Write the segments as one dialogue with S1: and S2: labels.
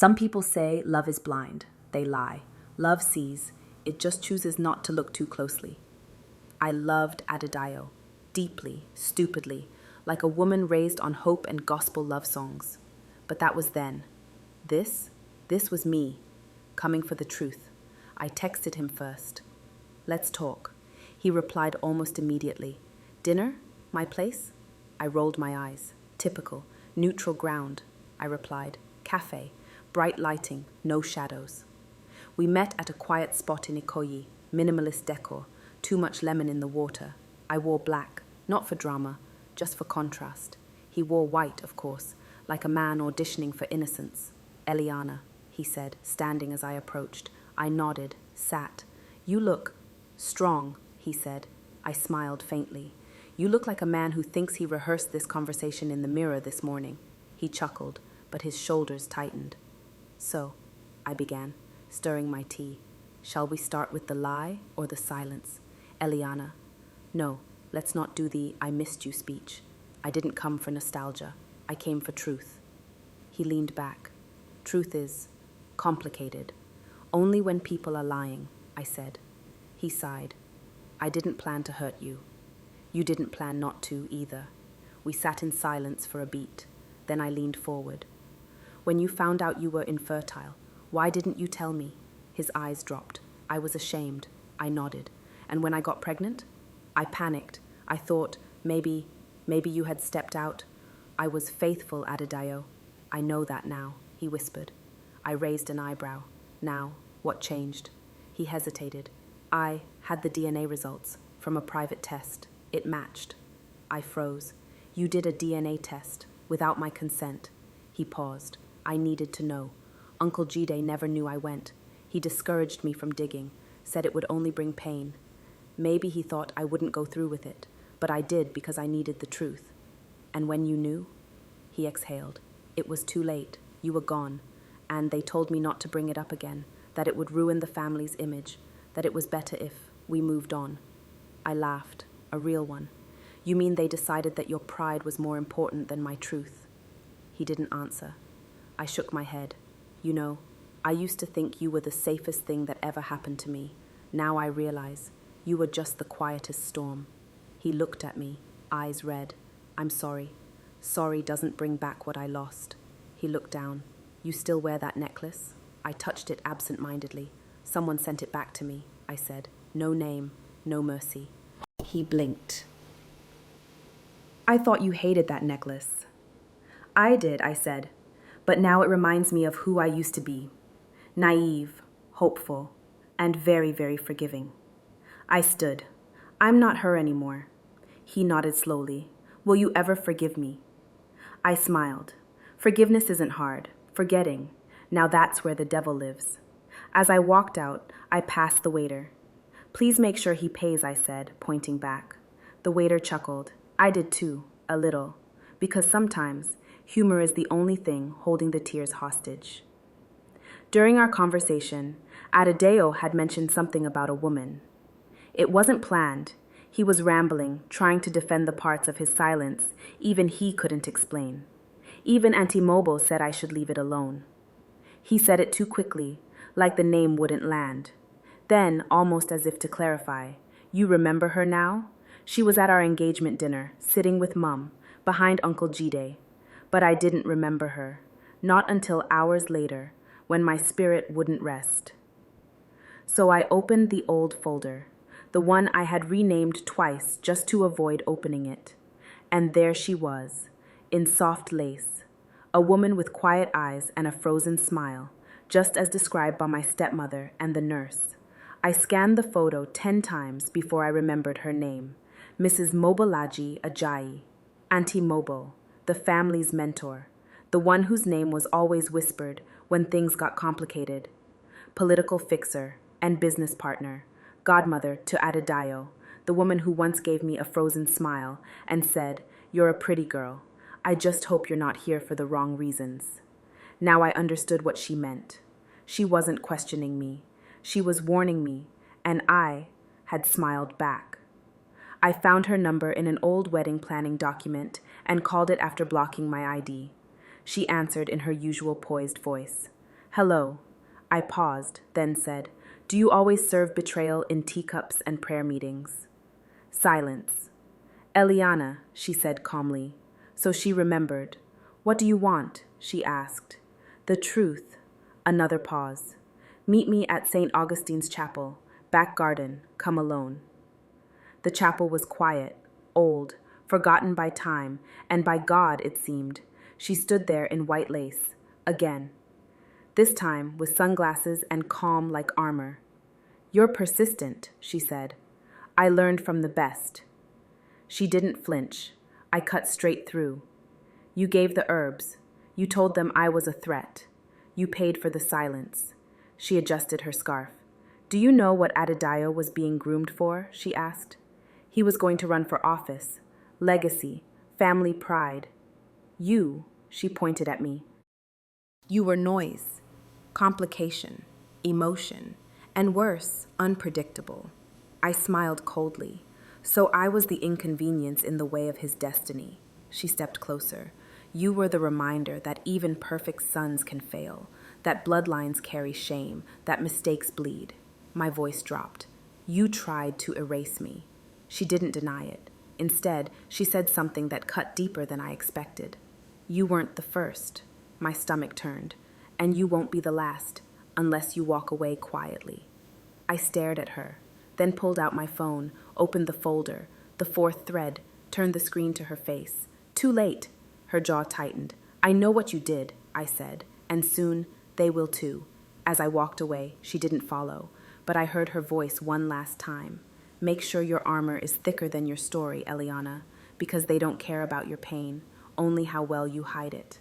S1: Some people say love is blind. They lie. Love sees. It just chooses not to look too closely. I loved Adedayo, deeply, stupidly, like a woman raised on hope and gospel love songs. But that was then. This was me, coming for the truth. I texted him first. Let's talk. He replied almost immediately. Dinner? My place? I rolled my eyes. Typical. Neutral ground. I replied. Cafe. Bright lighting. No shadows. We met at a quiet spot in Ikoyi. Minimalist decor. Too much lemon in the water. I wore black. Not for drama. Just for contrast. He wore white, of course. Like a man auditioning for innocence. Eliana, he said, standing as I approached. I nodded. Sat. You look strong, he said. I smiled faintly. You look like a man who thinks he rehearsed this conversation in the mirror this morning. He chuckled, but his shoulders tightened. So, I began, stirring my tea. Shall we start with the lie or the silence? Eliana, no, let's not do the I missed you speech. I didn't come for nostalgia. I came for truth. He leaned back. Truth is complicated. Only when people are lying, I said. He sighed. I didn't plan to hurt you. You didn't plan not to either. We sat in silence for a beat. Then I leaned forward. When you found out you were infertile, why didn't you tell me? His eyes dropped. I was ashamed. I nodded. And when I got pregnant? I panicked. I thought, maybe you had stepped out. I was faithful, Adedayo. I know that now, he whispered. I raised an eyebrow. Now, what changed? He hesitated. I had the DNA results from a private test. It matched. I froze. You did a DNA test without my consent. He paused. I needed to know. Uncle Jide never knew I went. He discouraged me from digging, said it would only bring pain. Maybe he thought I wouldn't go through with it, but I did because I needed the truth. And when you knew? He exhaled. It was too late. You were gone. And they told me not to bring it up again, that it would ruin the family's image, that it was better if we moved on. I laughed, a real one. You mean they decided that your pride was more important than my truth? He didn't answer. I shook my head. You know, I used to think you were the safest thing that ever happened to me. Now I realize you were just the quietest storm. He looked at me, eyes red. I'm sorry. Sorry doesn't bring back what I lost. He looked down. You still wear that necklace? I touched it absent-mindedly. Someone sent it back to me, I said. No name, no mercy. He blinked. I thought you hated that necklace. I did, I said. But now it reminds me of who I used to be. Naive, hopeful, and very, very forgiving. I stood. I'm not her anymore. He nodded slowly. Will you ever forgive me? I smiled. Forgiveness isn't hard. Forgetting. Now that's where the devil lives. As I walked out, I passed the waiter. Please make sure he pays, I said, pointing back. The waiter chuckled. I did too, a little, because sometimes humor is the only thing holding the tears hostage. During our conversation, Adedayo had mentioned something about a woman. It wasn't planned. He was rambling, trying to defend the parts of his silence even he couldn't explain. Even Auntie Mobile said I should leave it alone. He said it too quickly, like the name wouldn't land. Then, almost as if to clarify, you remember her now? She was at our engagement dinner, sitting with Mum, behind Uncle Jide. But I didn't remember her, not until hours later, when my spirit wouldn't rest. So I opened the old folder, the one I had renamed twice just to avoid opening it. And there she was, in soft lace, a woman with quiet eyes and a frozen smile, just as described by my stepmother and the nurse. I scanned the photo 10 times before I remembered her name, Mrs. Mobolaji Ajayi, Auntie Mobile, the family's mentor, the one whose name was always whispered when things got complicated. Political fixer and business partner, godmother to Adedayo, the woman who once gave me a frozen smile and said, "You're a pretty girl. I just hope you're not here for the wrong reasons." Now I understood what she meant. She wasn't questioning me. She was warning me, and I had smiled back. I found her number in an old wedding planning document and called it after blocking my ID. She answered in her usual poised voice. Hello. I paused, then said, "Do you always serve betrayal in teacups and prayer meetings?" Silence. "Eliana," she said calmly. So she remembered. "What do you want?" she asked. "The truth." Another pause. "Meet me at St. Augustine's Chapel. Back garden. Come alone." The chapel was quiet, old, forgotten by time, and by God, it seemed. She stood there in white lace. Again. This time with sunglasses and calm like armor. "You're persistent," she said. "I learned from the best." She didn't flinch. I cut straight through. "You gave the herbs. You told them I was a threat. You paid for the silence." She adjusted her scarf. "Do you know what Adedayo was being groomed for?" she asked. "He was going to run for office. Legacy. Family pride. You," she pointed at me. "You were noise, complication, emotion, and worse, unpredictable." I smiled coldly. "So I was the inconvenience in the way of his destiny." She stepped closer. "You were the reminder that even perfect sons can fail, that bloodlines carry shame, that mistakes bleed." My voice dropped. "You tried to erase me." She didn't deny it. Instead, she said something that cut deeper than I expected. "You weren't the first." My stomach turned. "And you won't be the last, unless you walk away quietly." I stared at her, then pulled out my phone, opened the folder, the fourth thread, turned the screen to her face. "Too late." Her jaw tightened. "I know what you did," I said, "and soon they will too." As I walked away, she didn't follow, but I heard her voice one last time. "Make sure your armor is thicker than your story, Eliana, because they don't care about your pain, only how well you hide it."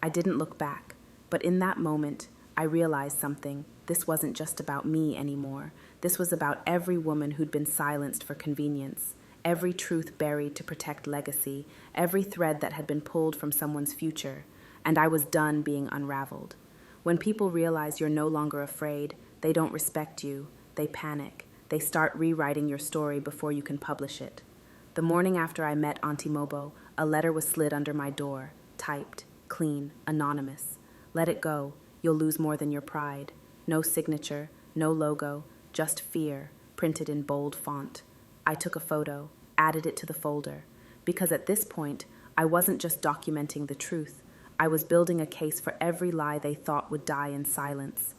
S1: I didn't look back, but in that moment, I realized something. This wasn't just about me anymore. This was about every woman who'd been silenced for convenience, every truth buried to protect legacy, every thread that had been pulled from someone's future, and I was done being unraveled. When people realize you're no longer afraid, they don't respect you, they panic, they start rewriting your story before you can publish it. The morning after I met Auntie Mobo, a letter was slid under my door, typed, clean, anonymous. "Let it go. You'll lose more than your pride." No signature, no logo, just fear, printed in bold font. I took a photo, added it to the folder, because at this point, I wasn't just documenting the truth. I was building a case for every lie they thought would die in silence.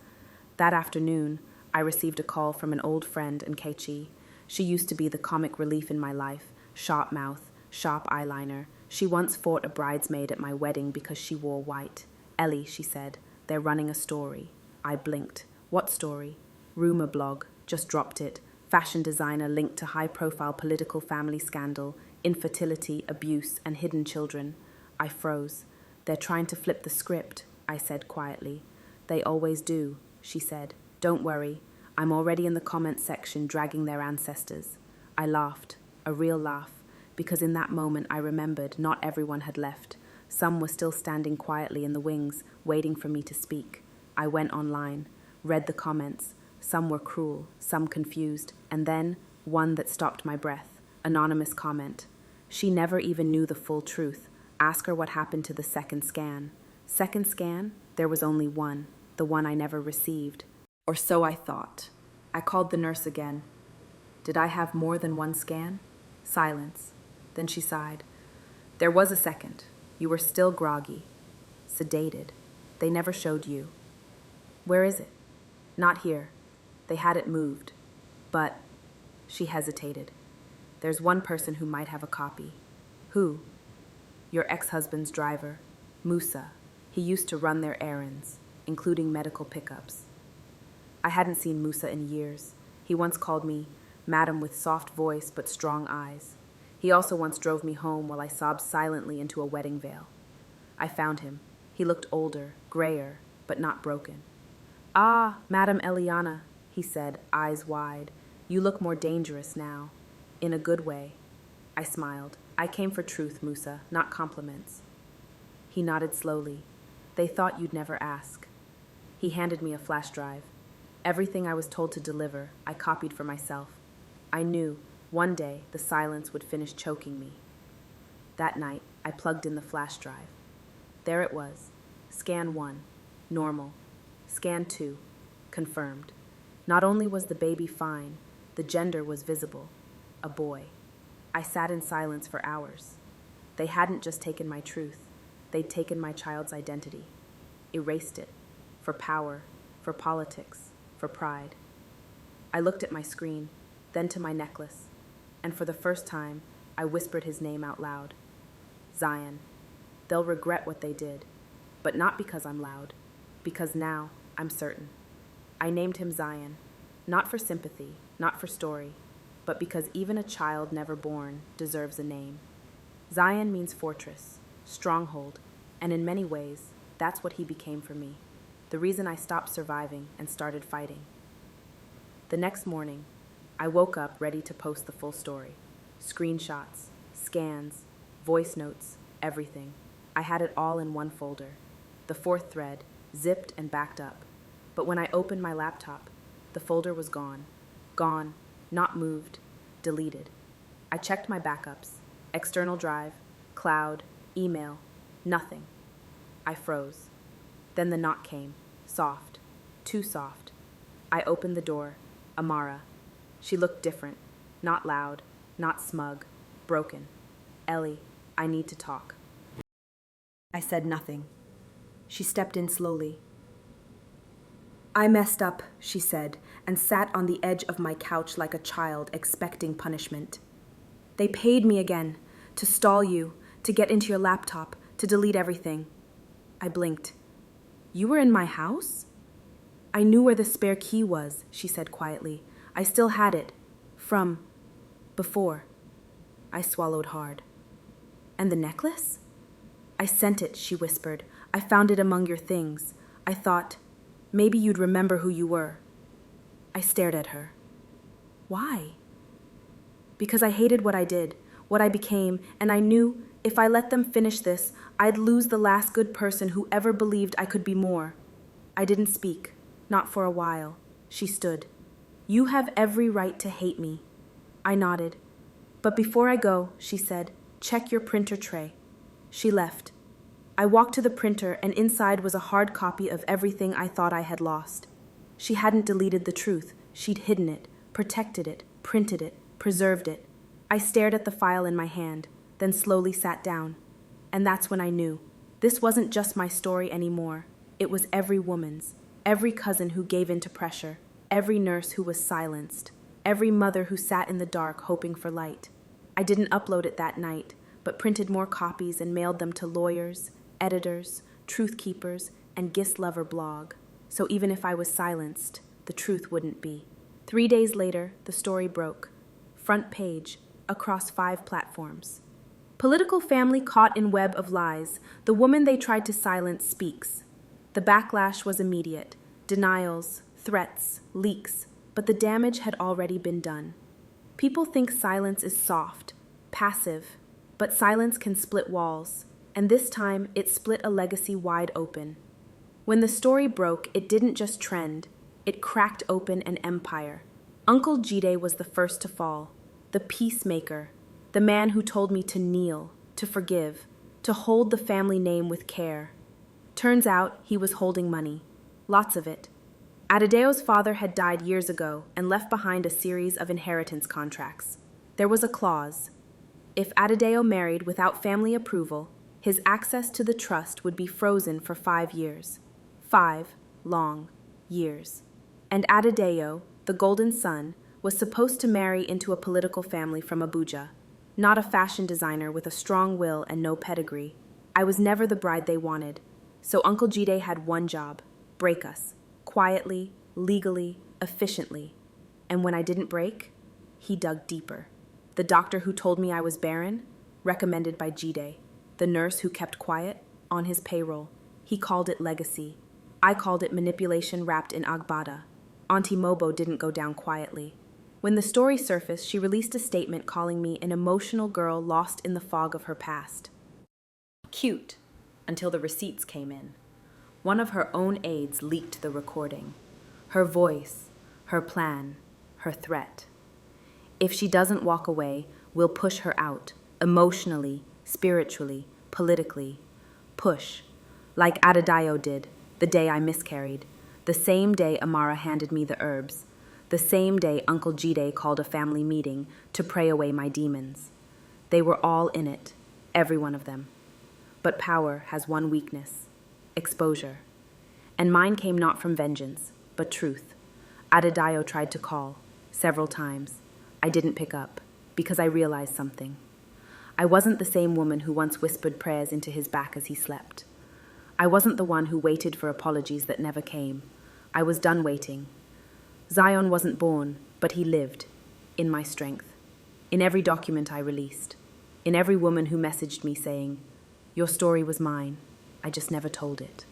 S1: That afternoon, I received a call from an old friend, Nkechi. She used to be the comic relief in my life, sharp mouth, sharp eyeliner. She once fought a bridesmaid at my wedding because she wore white. "Ellie," she said, "they're running a story." I blinked. "What story?" "Rumor blog. Just dropped it. Fashion designer linked to high-profile political family scandal, infertility, abuse, and hidden children." I froze. "They're trying to flip the script," I said quietly. "They always do," she said. "Don't worry. I'm already in the comments section dragging their ancestors." I laughed, a real laugh, because in that moment I remembered not everyone had left. Some were still standing quietly in the wings, waiting for me to speak. I went online, read the comments. Some were cruel, some confused, and then one that stopped my breath. Anonymous comment. "She never even knew the full truth. Ask her what happened to the second scan." Second scan? There was only one, the one I never received. Or so I thought. I called the nurse again. "Did I have more than one scan?" Silence. Then she sighed. "There was a second. You were still groggy, sedated. They never showed you." "Where is it?" "Not here. They had it moved. But," she hesitated, "there's one person who might have a copy." "Who?" "Your ex-husband's driver, Musa. He used to run their errands, including medical pickups." I hadn't seen Musa in years. He once called me Madam with soft voice but strong eyes. He also once drove me home while I sobbed silently into a wedding veil. I found him. He looked older, grayer, but not broken. "Ah, Madam Eliana," he said, eyes wide. "You look more dangerous now. In a good way." I smiled. "I came for truth, Musa, not compliments." He nodded slowly. "They thought you'd never ask." He handed me a flash drive. Everything I was told to deliver, I copied for myself. I knew, one day, the silence would finish choking me. That night, I plugged in the flash drive. There it was. Scan 1. Normal. Scan 2. Confirmed. Not only was the baby fine, the gender was visible. A boy. I sat in silence for hours. They hadn't just taken my truth. They'd taken my child's identity. Erased it. For power, for politics, for pride. I looked at my screen, then to my necklace, and for the first time, I whispered his name out loud. Zion. They'll regret what they did, but not because I'm loud, because now I'm certain. I named him Zion, not for sympathy, not for story, but because even a child never born deserves a name. Zion means fortress, stronghold, and in many ways, that's what he became for me, the reason I stopped surviving and started fighting. The next morning, I woke up ready to post the full story. Screenshots, scans, voice notes, everything. I had it all in one folder. The fourth thread, zipped and backed up. But when I opened my laptop, the folder was gone. Gone, not moved, deleted. I checked my backups, external drive, cloud, email, nothing. I froze. Then the knock came, soft, too soft. I opened the door, Amara. She looked different, not loud, not smug, broken. Ellie, I need to talk. I said nothing. She stepped in slowly. I messed up, she said, and sat on the edge of my couch like a child expecting punishment. They paid me again, to stall you, to get into your laptop, to delete everything. I blinked. You were in my house? I knew where the spare key was, she said quietly. I still had it. From before. I swallowed hard. And the necklace? I sent it, she whispered. I found it among your things. I thought, maybe you'd remember who you were. I stared at her. Why? Because I hated what I did, what I became, and I knew if I let them finish this, I'd lose the last good person who ever believed I could be more. I didn't speak, not for a while. She stood. You have every right to hate me. I nodded. But before I go, she said, check your printer tray. She left. I walked to the printer, and inside was a hard copy of everything I thought I had lost. She hadn't deleted the truth. She'd hidden it, protected it, printed it, preserved it. I stared at the file in my hand, then slowly sat down. And that's when I knew. This wasn't just my story anymore. It was every woman's, every cousin who gave in to pressure, every nurse who was silenced, every mother who sat in the dark hoping for light. I didn't upload it that night, but printed more copies and mailed them to lawyers, editors, truth keepers, and Gist Lover blog. So even if I was silenced, the truth wouldn't be. 3 days later, the story broke. Front page, across 5 platforms. Political family caught in web of lies. The woman they tried to silence speaks. The backlash was immediate. Denials, threats, leaks. But the damage had already been done. People think silence is soft, passive, but silence can split walls, and this time it split a legacy wide open. When the story broke, it didn't just trend, it cracked open an empire. Uncle Jide was the first to fall, the peacemaker, the man who told me to kneel, to forgive, to hold the family name with care. Turns out he was holding money, lots of it. Adedayo's father had died years ago and left behind a series of inheritance contracts. There was a clause. If Adedayo married without family approval, his access to the trust would be frozen for 5 years. 5 long years. And Adedayo, the golden son, was supposed to marry into a political family from Abuja, not a fashion designer with a strong will and no pedigree. I was never the bride they wanted, so Uncle Jide had one job: break us. Quietly, legally, efficiently. And when I didn't break, he dug deeper. The doctor who told me I was barren, recommended by Jide. The nurse who kept quiet, on his payroll. He called it legacy. I called it manipulation wrapped in agbada. Auntie Mobo didn't go down quietly. When the story surfaced, she released a statement calling me an emotional girl lost in the fog of her past. Cute, until the receipts came in. One of her own aides leaked the recording. Her voice, her plan, her threat. If she doesn't walk away, we'll push her out, emotionally, spiritually, politically. Push, like Adedayo did, the day I miscarried. The same day Amara handed me the herbs. The same day Uncle Jide called a family meeting to pray away my demons. They were all in it, every one of them. But power has one weakness: exposure. And mine came not from vengeance, but truth. Adedayo tried to call, several times. I didn't pick up, because I realized something. I wasn't the same woman who once whispered prayers into his back as he slept. I wasn't the one who waited for apologies that never came. I was done waiting. Zion wasn't born, but he lived, in my strength, in every document I released, in every woman who messaged me saying, "Your story was mine, I just never told it."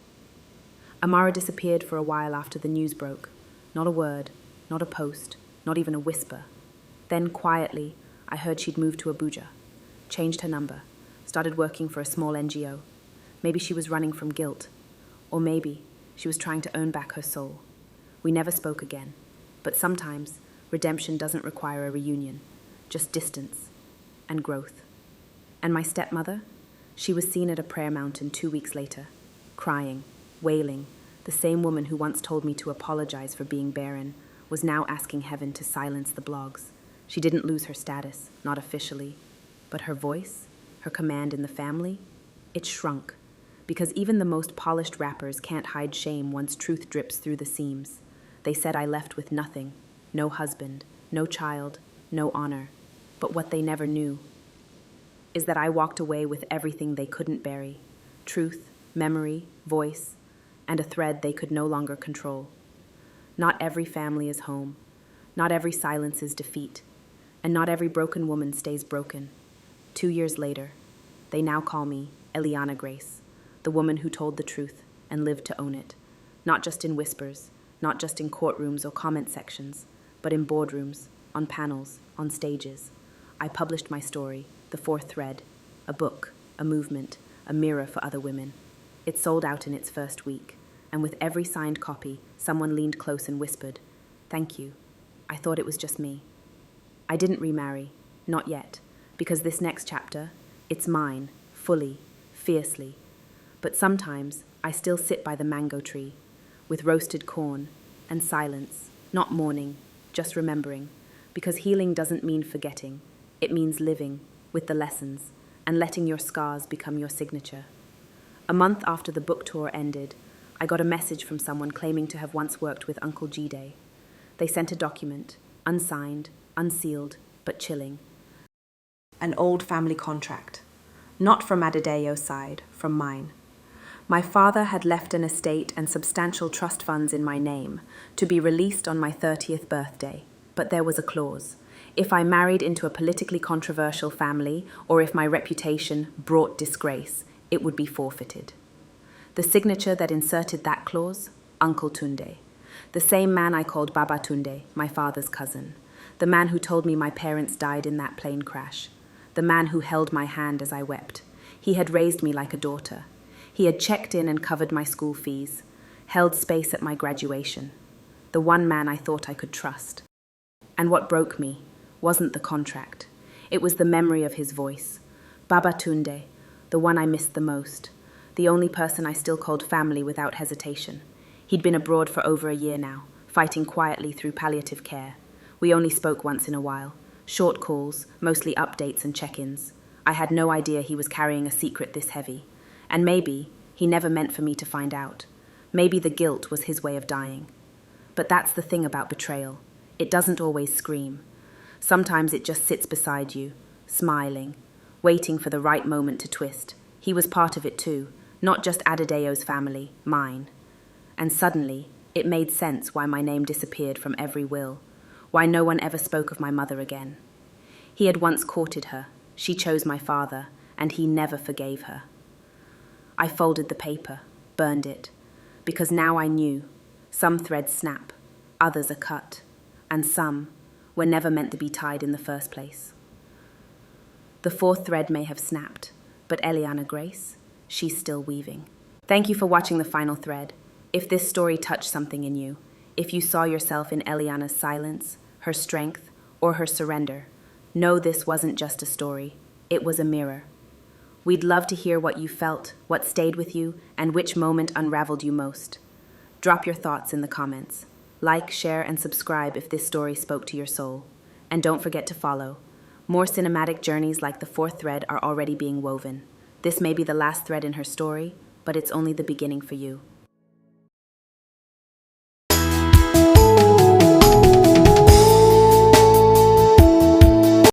S1: Amara disappeared for a while after the news broke. Not a word, not a post, not even a whisper. Then, quietly, I heard she'd moved to Abuja, changed her number, started working for a small NGO. Maybe she was running from guilt, or maybe she was trying to own back her soul. We never spoke again, but sometimes redemption doesn't require a reunion, just distance and growth. And my stepmother? She was seen at a prayer mountain 2 weeks later, crying, wailing. The same woman who once told me to apologize for being barren was now asking heaven to silence the blogs. She didn't lose her status, not officially, but her voice, her command in the family, it shrunk, because even the most polished rappers can't hide shame once truth drips through the seams. They said I left with nothing, no husband, no child, no honor, but what they never knew is that I walked away with everything they couldn't bury: truth, memory, voice, and a thread they could no longer control. Not every family is home, not every silence is defeat, and not every broken woman stays broken. 2 years later, they now call me Eliana Grace, the woman who told the truth and lived to own it, not just in whispers, not just in courtrooms or comment sections, but in boardrooms, on panels, on stages. I published my story, The Fourth Thread, a book, a movement, a mirror for other women. It sold out in its first week, and with every signed copy, someone leaned close and whispered, "Thank you. I thought it was just me." I didn't remarry, not yet, because this next chapter, it's mine, fully, fiercely. But sometimes I still sit by the mango tree, with roasted corn and silence, not mourning, just remembering, because healing doesn't mean forgetting. It means living with the lessons and letting your scars become your signature. A month after the book tour ended, I got a message from someone claiming to have once worked with Uncle Jide. They sent a document, unsigned, unsealed, but chilling. An old family contract. Not from Adedayo's side, from mine. My father had left an estate and substantial trust funds in my name to be released on my 30th birthday, but there was a clause. If I married into a politically controversial family, or if my reputation brought disgrace, it would be forfeited. The signature that inserted that clause? Uncle Tunde. The same man I called Baba Tunde, my father's cousin. The man who told me my parents died in that plane crash. The man who held my hand as I wept. He had raised me like a daughter. He had checked in and covered my school fees, held space at my graduation. The one man I thought I could trust. And what broke me wasn't the contract. It was the memory of his voice. Baba Tunde, the one I missed the most. The only person I still called family without hesitation. He'd been abroad for over a year now, fighting quietly through palliative care. We only spoke once in a while. Short calls, mostly updates and check-ins. I had no idea he was carrying a secret this heavy. And maybe he never meant for me to find out. Maybe the guilt was his way of dying. But that's the thing about betrayal. It doesn't always scream. Sometimes it just sits beside you, smiling, waiting for the right moment to twist. He was part of it too, not just Adedayo's family, mine. And suddenly, it made sense why my name disappeared from every will, why no one ever spoke of my mother again. He had once courted her, she chose my father, and he never forgave her. I folded the paper, burned it, because now I knew some threads snap, others are cut, and some were never meant to be tied in the first place. The fourth thread may have snapped, but Eliana Grace, she's still weaving. Thank you for watching the final thread. If this story touched something in you, if you saw yourself in Eliana's silence, her strength, or her surrender, know this wasn't just a story, it was a mirror. We'd love to hear what you felt, what stayed with you, and which moment unraveled you most. Drop your thoughts in the comments. Like, share, and subscribe if this story spoke to your soul. And don't forget to follow. More cinematic journeys like the fourth thread are already being woven. This may be the last thread in her story, but it's only the beginning for you.